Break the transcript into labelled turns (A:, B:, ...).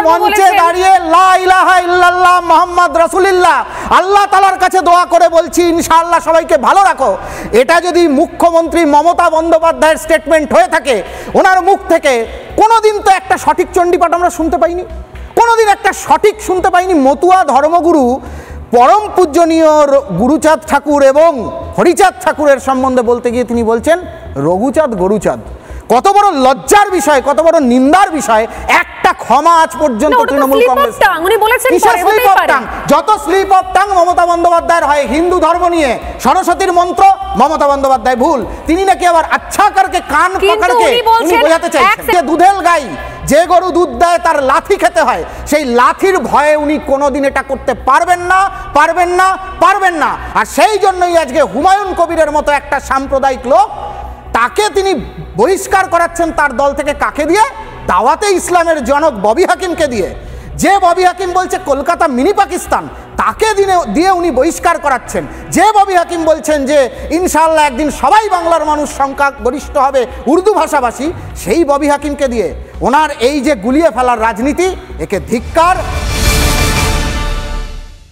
A: মঞ্চে দাঁড়িয়ে লা ইলাহা ইল্লাল্লাহ মুহাম্মদ রাসূলুল্লাহ আল্লাহ তাআলার কাছে দোয়া করে বলছি ইনশাআল্লাহ সবাইকে ভালো রাখো, এটা যদি মুখ্যমন্ত্রী মমতা বন্দ্যোপাধ্যায়ের স্টেটমেন্ট হয়ে থাকে, ওনার মুখ থেকে কোনোদিন তো একটা সঠিক চণ্ডীপাঠ আমরা শুনতে পাইনি, কোনোদিন একটা সঠিক শুনতে পাইনি। মতুয়া ধর্মগুরু পরম পূজনীয় গুরুচাঁদ ঠাকুর এবং হরিচাঁদ ঠাকুরের সম্বন্ধে বলতে গিয়ে তিনি বলছেন রঘুচাঁদ গরুচাঁদ। কত বড় লজ্জার বিষয়, কত বড় নিন্দার বিষয়। একটা ক্ষমা আজ পর্যন্ত তৃণমূল কংগ্রেস, যত স্লিপ অফ টাং মমতা বন্দ্যোপাধ্যায়ের হয় হিন্দু ধর্ম নিয়ে, সরস্বতীর মন্ত্র মমতা বন্দ্যোপাধ্যায় ভুল, তিনি নাকি আবার আচ্ছা করকে কান পকড়কে উনি বোঝাতে চাইছেন দুধেল গাই, যে গরু দুধ দেয় তার লাথি খেতে হয়, সেই লাথির ভয়ে উনি কোনোদিন এটা করতে পারবেন না, পারবেন না, পারবেন না। আর সেই জন্যই আজকে হুমায়ুন কবিরের মতো একটা সাম্প্রদায়িক লোক, তাকে তিনি বহিষ্কার করাচ্ছেন তার দল থেকে। কাকে দিয়ে? দাওয়াতে ইসলামের জনক ববি হাকিমকে দিয়ে। যে ববি হাকিম বলছে কলকাতা মিনি পাকিস্তান, তাকে দিয়ে উনি বহিষ্কার করাচ্ছেন। যে ববি হাকিম বলছেন যে ইনশাআল্লাহ একদিন সবাই বাংলার মানুষ সংখ্যা গরিষ্ঠ হবে উর্দু ভাষাভাষী, সেই ববি হাকিমকে দিয়ে ওনার এই যে গুলিয়ে ফেলার রাজনীতি, একে ধিক্কার।